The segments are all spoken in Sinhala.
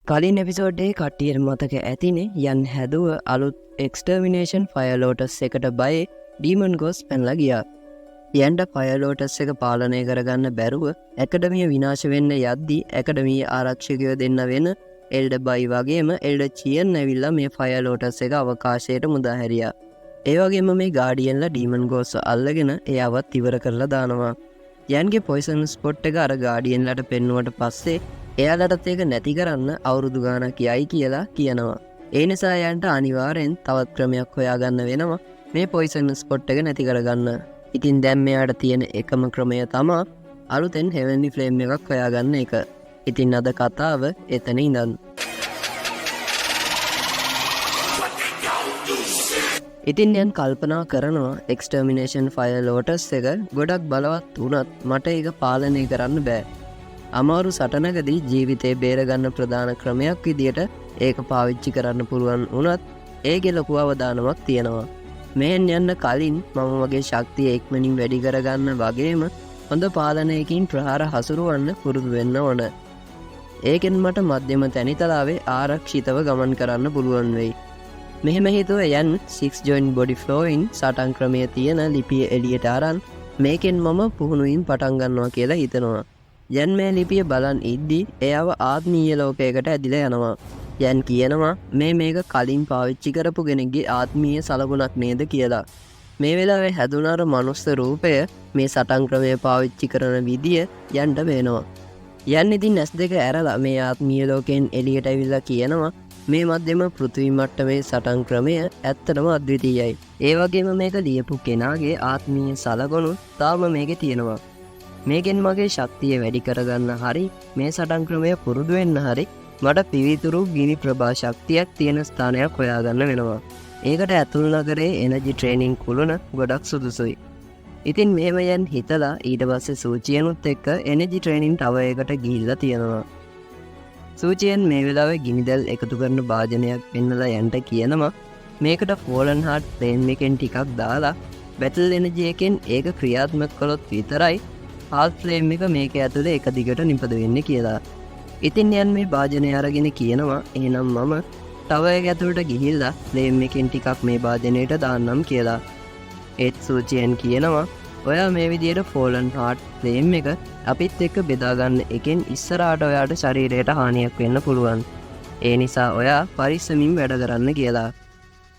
කලින් එපිසෝඩ්ඩේ කට්ටියට මතක ඇතිනේ යන් හැදුව අලුත් එක්ස්ටර්මිනේෂන් ෆයලෝටස් එකට බයි ඩීමන් ගොස් පැන්ල ගියා. යන්ට ෆයලෝටස් එක පාලනය කරගන්න බැරුව ඇකඩමිය විනාශ වෙන්න යද්දී ඇකඩමිය ආරක්ෂකයෝ දෙන්න වෙන එල්ඩ බයි වගේම එල්ඩ චියන් ඇවිල්ලා මේ ෆයලෝටස් එක අවකාශයට මුදාහැරියා. ඒවගේම මේ ගාඩියන්ල ඩීමන් ගෝස්ස අල්ලගෙන එයාවත් ඉවර කරලා දානවා. යන්ගේ පොයිසන් ස්පොට් එක අර ගාඩියන්ලට පෙන්නුවට පස්සේ එයාලටත් ඒක නැති කරන්න අවුරුදු ගානක් යයි කියලා කියනවා. ඒ නිසා යන්ට අනිවාරෙන් තවත් ක්‍රමයක් හොයාගන්න වෙනවා මේ පොයිසන් ස්පොට් එක නැති කරගන්න. ඉතින් දැම් මෙයාට තියෙන එකම ක්‍රමය තමා අලුතෙන් හෙවැනි ෆ්ලේම් එකක් හොයාගන්න එක. ඉතින් අද කතාව එතන ඉඳන්. ඉතින් යන් කල්පනා කරනවා එක්ස්ටර්මිනේෂන් ෆයලෝටස් එක ගොඩක් බලවත් වුණත් මට ඒක පාලනය කරන්න බෑ. අමාරු සටනකදී ජීවිතේ බේරගන්න ප්‍රධාන ක්‍රමයක් විදියට ඒක පාවිච්චි කරන්න පුළුවන් වුණත් ඒකෙ ලොකු අවදානමක් තියෙනවා. මෙහෙන් යන්න කලින් මම වගේ ශක්තිය ඉක්මනින් වැඩි කරගන්න වගේම හොඳ පාලනයකින් ප්‍රහාර හසුරුවන්න පුරුදු වෙන්න ඕන. ඒකෙන් මට මධ්‍යම තැනිතලාවේ ආරක්ෂිතව ගමන් කරන්න පුළුවන් වෙයි. මෙහෙම හිතුව යන් 6 joint body flowing සටන් ක්‍රමය තියෙන ලිපිය එළියට අරන් මේකෙන් මම පුහුණුවින් පටන් ගන්නවා කියලා හිතනවා. යන් මේ ලිපිය බලන් ඉද්දී එයාව ආත්මීය ලෝකයකට ඇදිලා යනවා. යන් කියනවා මේක කලින් පාවිච්චි කරපු කෙනෙක්ගේ ආත්මීය සලකුණක් නේද කියලා. මේ වෙලාවේ හැදුනාර මනුස්ස රූපය මේ සටන් ක්‍රමය පාවිච්චි කරන විදිය යන්ට වෙනවා. යන් ඉතින් ඇස් දෙක ඇරලා මේ ආත්මීය ලෝකයෙන් එළියට ඇවිල්ලා කියනවා මේ මධ්‍යම පෘථිවි මට්ටමේ සටන් ක්‍රමය ඇත්තටම අද්විතීයයි. ඒ වගේම මේක ලියපු කෙනාගේ ආත්මීය සලකුණු තාම මේකේ තියෙනවා. මේකෙන් මගේ ශක්තිය වැඩි කරගන්න හරි මේ සටන් ක්‍රමය පුරුදු වෙන්න හරි මට පිවිතුරු ගිනි ප්‍රභා ශක්තියක් තියෙන ස්ථානයක් හොයාගන්න වෙනවා. ඒකට ඇතුල් නගරේ එනර්ජි ට්‍රේනින් කුළුණ ගොඩක් සුදුසුයි. ඉතින් මෙහෙම යන් හිතලා ඊට පස්සේ සූචියනුත් එක්ක එනර්ජි ට්‍රේනින් ටවර් එකට ගිහිල්ලා තියෙනවා. සූචියන් මේ වෙලාවේ ගිනිදැල් එකතු කරන භාජනයක් පෙන්නලා යන්ට කියනවා මේකට ෆෝලන් හાર્ට් ෆ්ලේම් එකෙන් ටිකක් දාලා බැටල් එනර්ජි එකෙන් ඒක ක්‍රියාත්මක කළොත් විතරයි හාල් ෆ්ලේම් එක මේක ඇතුලේ එක දිගට නිපද වෙන්නේ කියලා. ඉතින් යන් මේ භාජනය අරගෙන කියනවා එහෙනම් මම ටවර් එක ඇතුලට ගිහිල්ලා ෆ්ලේම් එකෙන් ටිකක් මේ භාජනයට දාන්නම් කියලා. ඒත් සූචියන් කියනවා ඔයා මේ විදියට ෆෝලන් හાર્ට් ෆ්ලේම් එක අපිත් එක්ක බෙදා ගන්න එකෙන් ඉස්සරහට ඔයාට ශරීරයට හානියක් වෙන්න පුළුවන්. ඒ නිසා ඔයා පරිස්සමින් වැඩ කරන්න කියලා.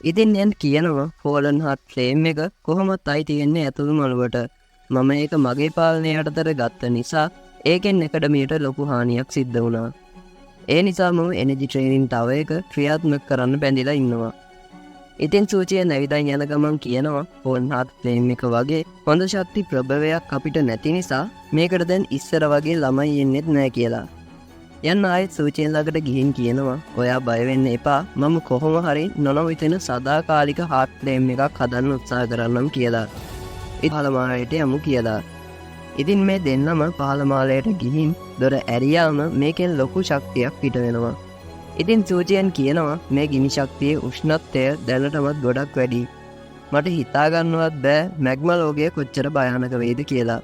ඉතින් යන් කියනවා ෆෝලන් හાર્ට් ෆ්ලේම් එක කොහොමත් අයිති වෙන්නේ ඇතුළු මළුවට. මම ඒක මගේ පාලනය යටතට ගත්ත නිසා ඒකෙන් එකඩමියට ලොකු හානියක් සිද්ධ වුණා. ඒ නිසා මම එනර්ජි ට්‍රේනින් ටවර් එක ක්‍රියාත්මක කරන්න බැඳිලා ඉන්නවා. ඉතින් සූචිය නැවිදන් යන ගමන් කියනවා ෆෝලන් හાર્ට් ෆ්ලේම් එක වගේ හොඳ ශක්ති ප්‍රභවයක් අපිට නැති නිසා මේකට දැන් ඉස්සර වගේ ළමයි එන්නෙත් නෑ කියලා. යන්න ආයෙත් සූචියෙන් ළඟට ගිහින් කියනවා ඔයා බය වෙන්න එපා මම කොහොම හරි නොනොවිතෙන සදාකාලික හાર્ට් ෆ්ලේම් එකක් හදන්න උත්සාහ කරන්නම් කියලා. පාලමාලයට යමු කියලා. ඉතින් මේ දෙන්නම පාලමාලයට ගිහින් දොර ඇරියාම මේකෙන් ලොකු ශක්තියක් පිට වෙනවා. ඉතින් සූචියන් කියනවා මේ ගිනි ශක්තියේ උෂ්ණත්වය දැනටමත් ගොඩක් වැඩි. මට හිතාගන්නවත් බෑ මැග්මා ලෝකය කොච්චර භයානක වේද කියලා.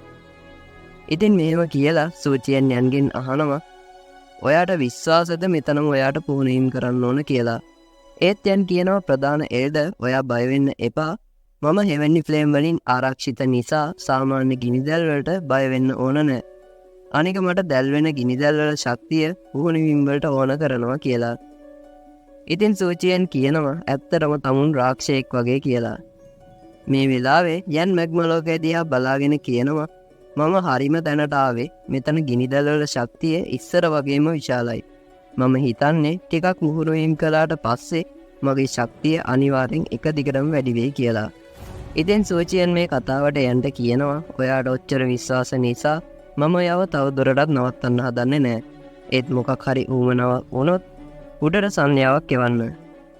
ඉතින් මෙහෙම කියලා සූචියන් යන්ගෙන් අහනවා ඔයාට විශ්වාසද මෙතනම ඔයාට පුහුණුවීම් කරන්න ඕන කියලා. ඒත් යන් කියනවා ප්‍රධාන එල්ඩ ඔයා බය වෙන්න එපා මම හෙවැනි ෆ්ලේම් වලින් ආරක්ෂිත නිසා සාමාන්‍ය ගිනිදැල් වලට බය වෙන්න ඕන නෑ. අනික මට දැල් වෙන ගිනිදැල් වල ශක්තිය පුහුණුවීම් වලට ඕන කරනවා කියලා. ඉතින් සූචියන් කියනවා ඇත්තටම තමුන් රාක්ෂයෙක් වගේ කියලා. මේ වෙලාවේ යන් මැග්මා ලෝකය දිහා බලාගෙන කියනවා මම හරිම තැනට ආවේ මෙතන ගිනිදැල් වල ශක්තිය ඉස්සර වගේම විශාලයි. මම හිතන්නේ ටිකක් මුහුණුවීම් කළාට පස්සේ මගේ ශක්තිය අනිවාර්යෙන් එක දිගටම වැඩි වෙයි කියලා. ඉතින් සූචියන් මේ කතාවට යන්න කියනවා ඔයාට ඔච්චර විශ්වාස නිසා මම යව තව දුරටත් නවත්තන්න හදන්නේ නෑ. ඒත් මොකක් හරි ඌමනාවක් වුණොත් උඩට සංඥාවක් එවන්න.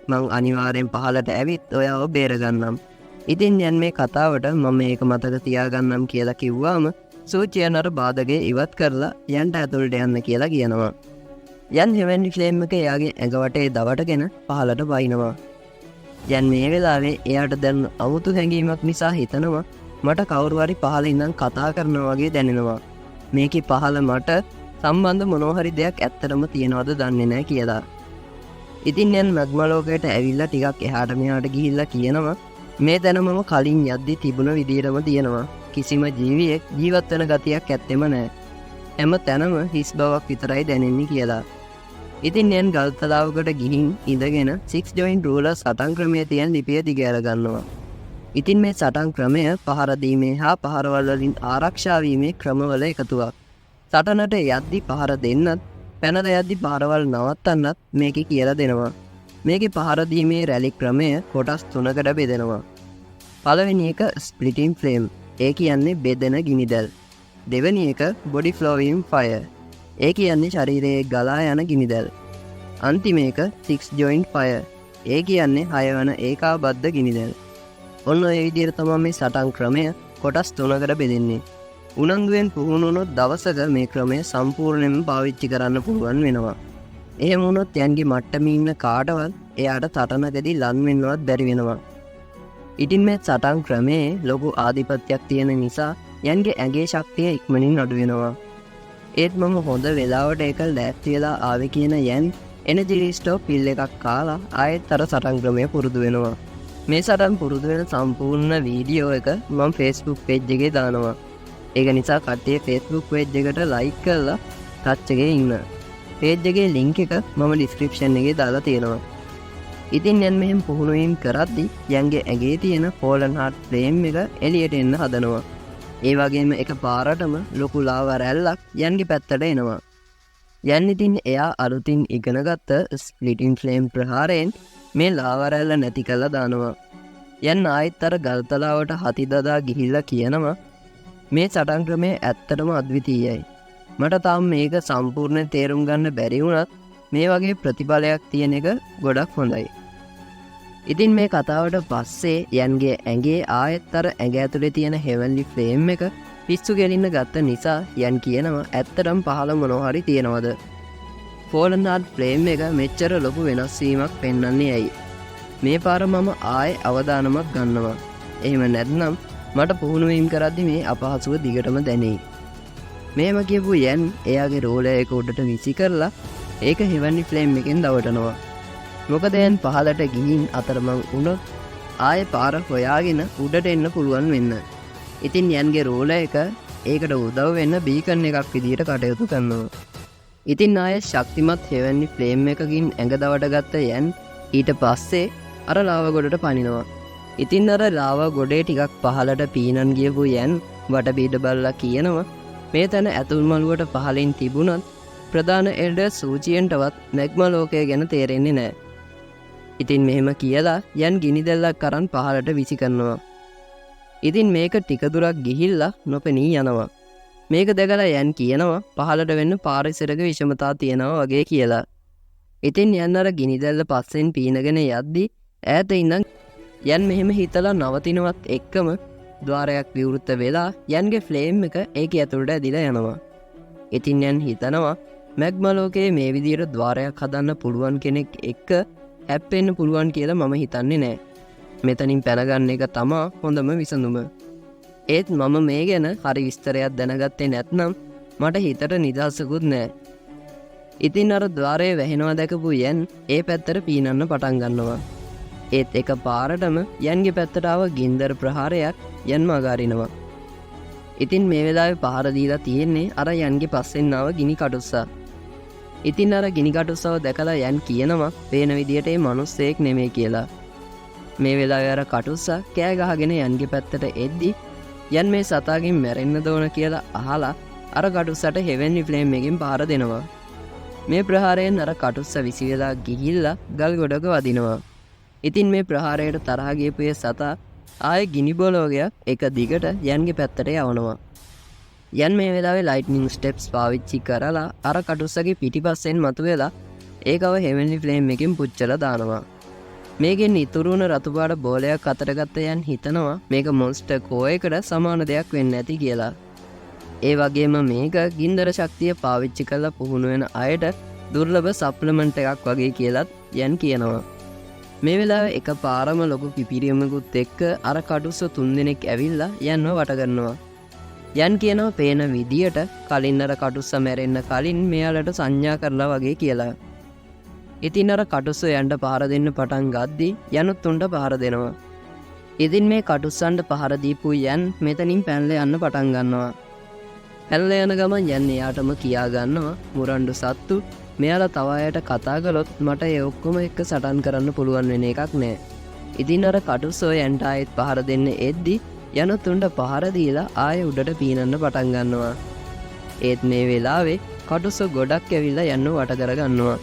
මං අනිවාර්යෙන් පහලට ඇවිත් ඔයාව බේරගන්නම්. ඉතින් යන් මේ කතාවට මම මේක මතක තියාගන්නම් කියලා කිව්වාම සූචියන් අර බාධකේ ඉවත් කරලා යන්ට ඇතුළට යන්න කියලා කියනවා. යන් හෙවැනි ෆ්ලේම් එක එයාගේ ඇඟවටේ දවටගෙන පහලට වයින්නවා. යන් මේ වෙලාවේ එයාට දැන් අමුතු හැඟීමක් නිසා හිතනවා මට කවුරු හරි පහළ ඉඳන් කතා කරනවා වගේ දැනෙනවා. මේකේ පහළ මට සම්බන්ධ මොනෝහරි දෙයක් ඇත්තටම තියෙනවද දන්නේ නෑ කියලා. ඉතින් යන් මැග්මලෝකයට ඇවිල්ලා ටිකක් එහාට මෙහාට ගිහිල්ලා කියනවා මේ තැන මම කලින් යද්දි තිබුණ විදිහටම තියෙනවා. කිසිම ජීවියෙක් ජීවත් වෙන ගතියක් ඇත්තෙම නෑ. හැම තැනම හිස් බවක් විතරයි දැනෙන්නේ කියලා. ඉතින් යන් ගල්තලාවකට ගිහින් ඉඳගෙන 6 joint ruler සටන් ක්‍රමයේ තියෙන ලිපිය දිගහැර ගන්නවා. ඉතින් මේ සටන් ක්‍රමය පහර දීමේ හා පහරවල් වලින් ආරක්ෂා වීමේ ක්‍රමවල එකතුවක්. සටනට යද්දි පහර දෙන්නත් පැනලා යද්දි පහරවල් නවත්තන්නත් මේකේ කියලා දෙනවා. මේකේ පහර දීමේ රැලි ක්‍රමය කොටස් 3කට බෙදෙනවා. පළවෙනි එක splitting flame. ඒ කියන්නේ බෙදෙන ගිනිදැල්. දෙවෙනි එක body flowing fire. ඒ කියන්නේ ශරීරයේ ගලා යන ගිනිදැල්. අන්තිම එක 6 joint fire. ඒ කියන්නේ 6 වන ඒකාබද්ධ ගිනිදැල්. ඔන්න ඔය විදිහට තමයි මේ සටන් ක්‍රමය කොටස් 3කට බෙදෙන්නේ. උනන්දුවෙන් පුහුණු වුණොත් දවසක මේ ක්‍රමය සම්පූර්ණයෙන්ම පාවිච්චි කරන්න පුළුවන් වෙනවා. එහෙම වුණොත් යන්ගේ මට්ටමේ ඉන්න කාටවත් එයාට සටනකදී ලන් වෙන්නවත් බැරි වෙනවා. ඉතින් මේ සටන් ක්‍රමේ ලොකු ආධිපත්‍යයක් තියෙන නිසා යන්ගේ ඇඟේ ශක්තිය ඉක්මනින් අඩු වෙනවා. ඒත් මම හොඳ වෙලාවට ඒක ලෑස්ති වෙලා ආවේ කියන යන් එනර්ජි රිස්ටෝර් පිල් එකක් කාලා ආයෙත් අර සටන් ක්‍රමය පුරුදු වෙනවා. මේ සටන් පුරුදු වෙන සම්පූර්ණ වීඩියෝ එක මම Facebook page එකේ දානවා. ඒක නිසා කට්ටිය Facebook page එකට like කරලා touch එකේ ඉන්න. page එකේ link එක මම description එකේ දාලා තියෙනවා. ඉතින් යන් මෙහෙම පුහුණු වීම කරද්දි යන්ගේ ඇඟේ තියෙන fallen heart flame එක එළියට එන්න හදනවා. ඒ වගේම එක පාරටම ලොකු ලාවා රැල්ලක් යන්ගේ පැත්තට එනවා. යන් ඉතින් එයා අලුතින් ඉගෙනගත්ත splitting flame ප්‍රහාරයෙන් මේ ලාවා රැල්ල නැති කරලා දානවා. යන් ආයෙත් අර ගල්තලාවට හති දදා ගිහිල්ලා කියනවා මේ සටන් ක්‍රමය ඇත්තටම අද්විතීයයි. මට තාම මේක සම්පූර්ණ තේරුම් ගන්න බැරි වුණත් මේ වගේ ප්‍රතිඵලයක් තියෙන එක ගොඩක් හොඳයි. ඉතින් මේ කතාවට පස්සේ යන්ගේ ඇඟේ ආයෙත් අර ඇඟ ඇතුලේ තියෙන heavenly flame එක පිස්සු ගෙලින්න ගත්ත නිසා යන් කියනවා ඇත්තටම පහළ මොනවා හරි තියෙනවද? fallen heart flame එක මෙච්චර ලොකු වෙනස් වීමක් පෙන්වන්නේ ඇයි? මේ පාර මම ආයෙ අවදානමක් ගන්නවා. එහෙම නැත්නම් මට පුහුණු වීම කරද්දි මේ අපහසුව දිගටම දැනෙයි. මේම කියපු යන් එයාගේ රෝලර් එක උඩට විසි කරලා ඒක heavenly flame එකෙන් දවටනවා. මොකද යන් පහලට ගිහින් අතරමං වුණොත් ආයෙ පාර හොයාගෙන උඩට එන්න පුළුවන් වෙන්න. ඉතින් යන්ගේ රෝලර් එක ඒකට උදව් වෙන්න බීකන් එකක් විදියට කටයුතු කරනවා. ඉතින් ආයෙ ශක්තිමත් heavenly flame එකකින් ඇඟ දවට ගත්ත යන් ඊට පස්සේ අර ලාව ගොඩට පනිනවා. ඉතින් අර ලාවා ගොඩේ ටිකක් පහලට පීනන් ගියපු යන් වටපිට බලලා කියනවා මේ තැන ඇතුල් මළුවට පහලින් තිබුණත් ප්‍රධාන එල්ඩර් සූචියෙන්ටවත් මැග්මා ලෝකය ගැන තේරෙන්නේ නැහැ. ඉතින් මෙහෙම කියලා යන් ගිනිදැල්ලක් අරන් පහලට විසි කරනවා. ඉතින් මේක ටික දුරක් ගිහිල්ලා නොපෙනී යනවා. මේක දැකලා යන් කියනවා පහලට වෙන්න පාරිසරික විෂමතා තියෙනවා වගේ කියලා. ඉතින් යන් අර ගිනිදැල්ල පස්සෙන් පීනගෙන යද්දි ඈත ඉඳන් යන් මෙහෙම හිතලා නවතිනවත් එක්කම ద్వාරයක් විවෘත වෙලා යන්ගේ ෆ්ලේම් එක ඒකේ ඇතුළට ඇදිලා යනවා. ඉතින් යන් හිතනවා මැග්මා ලෝකයේ මේ විදිහට ద్వාරයක් හදන්න පුළුවන් කෙනෙක් එක්ක හැප්පෙන්න පුළුවන් කියලා මම හිතන්නේ නැහැ. මෙතනින් පැනගන්න එක තමා හොඳම විසඳුම. ඒත් මම මේ ගැන හරි විස්තරයක් දැනගත්තේ නැත්නම් මට හිතට නිදහසකුත් නැහැ. ඉතින් අර ద్వාරය වැහෙනවා දැකපු යන් ඒ පැත්තට පීනන්න පටන් ගන්නවා. ඒත් එක පාරටම යන්ගේ පැත්තට ආව ගින්දර ප්‍රහාරයක් යන්ම අගාරිනවා. ඉතින් මේ වෙලාවේ පහර දීලා තියෙන්නේ අර යන්ගේ පස්සෙන් ආව ගිනි කටුස්සා. ඉතින් අර ගිනි කටුස්සව දැකලා යන් කියනවා පේන විදියට ඒ මිනිස්සෙක් නෙමෙයි කියලා. මේ වෙලාවේ අර කටුස්සා කෑ ගහගෙන යන්ගේ පැත්තට එද්දි යන් මේ සතාගෙන් මැරෙන්න දෝන කියලා අහලා අර කටුස්සට heavenly flame එකෙන් පහර දෙනවා. මේ ප්‍රහාරයෙන් අර කටුස්සා විසි වෙලා ගිහිල්ලා ගල් ගොඩක වදිනවා. ඉතින් මේ ප්‍රහාරයට තරහ ගියපු ඒ සතා ආයෙ ගිනි බොලෝගයක් එක දිගට යන්ගේ පැත්තට යවනවා. යන් මේ වෙලාවේ ලයිට්නින් ස්ටෙප්ස් පාවිච්චි කරලා අර කටුස්සගේ පිටිපස්සෙන් මතුවෙලා ඒකව heavenly flame එකෙන් පුච්චලා දානවා. මේකෙන් ඉතුරු වුණ රතු පාට බෝලයක් අතට ගත්ත යන් හිතනවා මේක මොන්ස්ටර් කෝ එකට සමාන දෙයක් වෙන්න ඇති කියලා. ඒ වගේම මේක ගින්දර ශක්තිය පාවිච්චි කරලා පුහුණු වෙන අයට දුර්ලභ සප්ලිමන්ට් එකක් වගේ කියලාත් යන් කියනවා. මේ වෙලාවේ එක පාරම ලොකු පිපිරියමකුත් එක්ක අර කටුස්ස 3 දෙනෙක් ඇවිල්ලා යන්ව වට කරනවා. යන් කියනවා පේන විදියට කලින් අර කටුස්ස මැරෙන්න කලින් මෙයාලට සංඥා කරලා වගේ කියලා. ඉතින් අර කටුස්ස යන්ට පහර දෙන්න පටන් ගද්දි යනුත් උන්ට පහර දෙනවා. ඉතින් මේ කටුස්සන්ට පහර දීපු යන් මෙතනින් පැනලා යන්න පටන් ගන්නවා. පැනලා යන ගමන් යන් එයාටම කියා ගන්නවා මුරණ්ඩු සත්තු මෙයාලා තව අයට කතා කළොත් මට ඒ ඔක්කොම එක්ක සටන් කරන්න පුළුවන් වෙන එකක් නෑ. ඉතින් අර කටුස්සෝ යන්ට ආයෙත් පහර දෙන්න එද්දි යනුත් උන්ට පහර දීලා ආයෙ උඩට පීනන්න පටන් ගන්නවා. ඒත් මේ වෙලාවේ කටුස්සෝ ගොඩක් ඇවිල්ලා යන්න වට කරගන්නවා.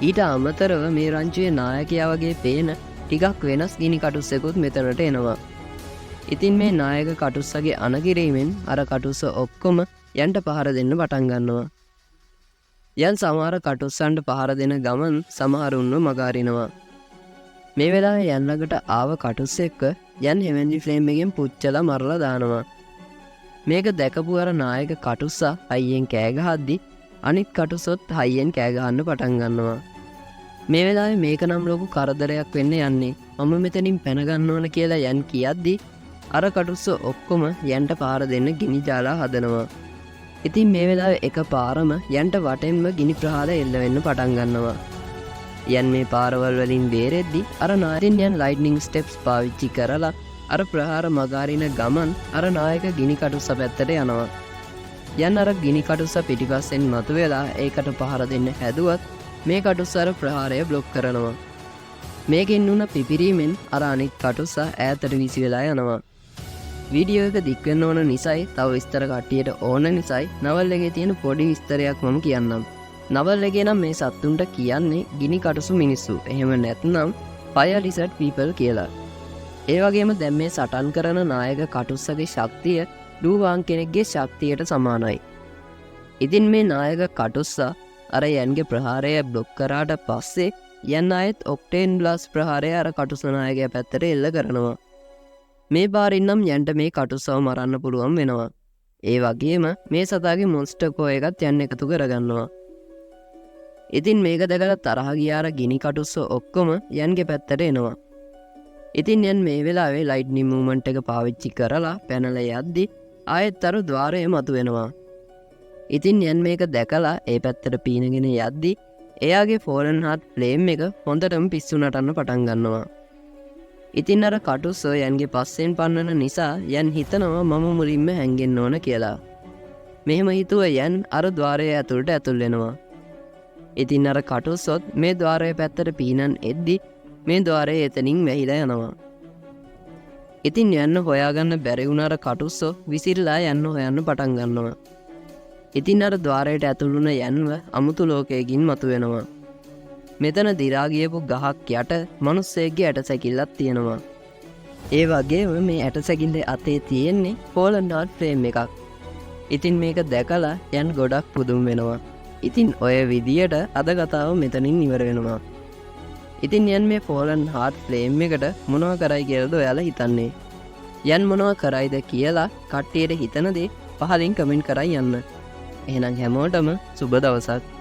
ඊට අමතරව මේ රංචුවේ නායකයා වගේ පේන ටිකක් වෙනස් ගිනි කටුස්සෙකුත් මෙතනට එනවා. ඉතින් මේ නායක කටුස්සගේ අනගිරීමෙන් අර කටුස්ස ඔක්කොම යන්ට පහර දෙන්න පටන් ගන්නවා. යන් සමහර කටුස්සන්ට පහර දෙන ගමන් සමහරුන්ව මගාරිනවා. මේ වෙලාවේ යන් ළඟට ආව කටුස්ස එක්ක යන් හෙවෙන්ජි ෆ්ලේම් එකෙන් පුච්චලා මරලා දානවා. මේක දැකපු අර නායක කටුස්සා හයියෙන් කෑ ගහද්දි අනිත් කටුස්සොත් හයියෙන් කෑ ගහන්න පටන් ගන්නවා. මේ වෙලාවේ මේක නම් ලොකු කරදරයක් වෙන්න යන්නේ. මම මෙතනින් පැන ගන්න ඕන කියලා යන් කියද්දි අර කටුස්ස ඔක්කොම යන්ට පාර දෙන්න ගිනි ජාලා හදනවා. ඉතින් මේ වෙලාවේ එකපාරම යන්ට වටෙන්ම ගිනි ප්‍රහාර එල්ල වෙන්න පටන් ගන්නවා. යන් මේ පාරවල් වලින් බේරෙද්දි අර නායකයන් යන් ලයිට්නින් ස්ටෙප්ස් පාවිච්චි කරලා අර ප්‍රහාර මගාරින ගමන් අර නායක ගිනි කටුස්ස පැත්තට යනවා. යන් අර ගිනි කටුස්ස පිටිපස්සෙන් මතුවෙලා ඒකට පහර දෙන්න හැදුවත් මේ කටුස්ස අර ප්‍රහාරය බ්ලොක් කරනවා. මේකෙන් උන පිපිරීමෙන් අර අනිත් කටුස්ස ඈතට විසි වෙලා යනවා. වීඩියෝ එක දික් වෙන්න ඕන නිසායි තව විස්තර කට්ටියට ඕන නිසායි නවල් එකේ තියෙන පොඩි විස්තරයක් මම කියන්නම්. නවල් එකේ නම් මේ සත්තුන්ට කියන්නේ ගිනි කටුසු මිනිස්සු. එහෙම නැත්නම් fire lizard people කියලා. ඒ වගේම දැන් මේ සටන් කරන නායක කටුස්සගේ ශක්තිය ඩූවාන් කෙනෙක්ගේ ශක්තියට සමානයි. ඉතින් මේ නායක කටුස්සා අර යන්ගේ ප්‍රහාරය බ්ලොක් කරාට පස්සේ යන් ආයෙත් ඔක්ටේන් බ්ලාස් ප්‍රහාරය අර කටුස්ස නායකයා පැත්තට එල්ල කරනවා. මේ පාරින් නම් යන්ට මේ කටුස්සව මරන්න පුළුවන් වෙනවා. ඒ වගේම මේ සතාගේ මොන්ස්ටර් කෝ එකත් යන්න එකතු කරගන්නවා. ඉතින් මේක දැකලා තරහ ගියාර ගිනි කටුස්ස ඔක්කොම යන්ගේ පැත්තට එනවා. ඉතින් යන් මේ වෙලාවේ ලයිට්නින් මූවමන්ට් එක පාවිච්චි කරලා පැනලා යද්දි ආයෙත් අර ద్వාරය මතුවෙනවා. ඉතින් යන් මේක දැකලා ඒ පැත්තට පීනගෙන යද්දි එයාගේ ෆෝලන් හාට් ෆ්ලේම් එක හොඳටම පිස්සු නටන්න පටන් ගන්නවා. ඉතින් අර කටුස්ස යන්ගේ පස්සෙන් පන්නන නිසා යන් හිතනවා මම මුලින්ම හැංගෙන්න ඕන කියලා. මෙහෙම හිතුව යන් අර ద్వාරය ඇතුළට ඇතුල් වෙනවා. ඉතින් අර කටුස්සොත් මේ ద్వාරය පැත්තට පීනන් එද්දි මේ ద్వාරය එතනින් වැහිලා යනවා. ඉතින් යන්න හොයාගන්න බැරි වුණ අර කටුස්සෝ විසිරලා යන්න හොයන්න පටන් ගන්නවා. ඉතින් අර ద్వාරයට ඇතුළුන යන්ව අමුතු ලෝකයකින් මතුවෙනවා. මෙතන දිරා ගියපු ගහක් යට මිනිස්සෙක්ගේ ඇටසැකිල්ලක් තියෙනවා. ඒ වගේම මේ ඇටසැකිල්ලේ අතේ තියෙන්නේ ෆෝලන් හාට් ෆ්ලේම් එකක්. ඉතින් මේක දැකලා යන් ගොඩක් පුදුම වෙනවා. ඉතින් ඔය විදියට අද කතාව මෙතනින් ඉවර වෙනවා. ඉතින් යන් මේ ෆෝලන් හාට් ෆ්ලේම් එකට මොනවා කරයි කියලාද ඔයාලා හිතන්නේ? යන් මොනවා කරයිද කියලා කට්ටියට හිතන දේ පහලින් කමෙන්ට් කරයි යන්න. එහෙනම් හැමෝටම සුබ දවසක්.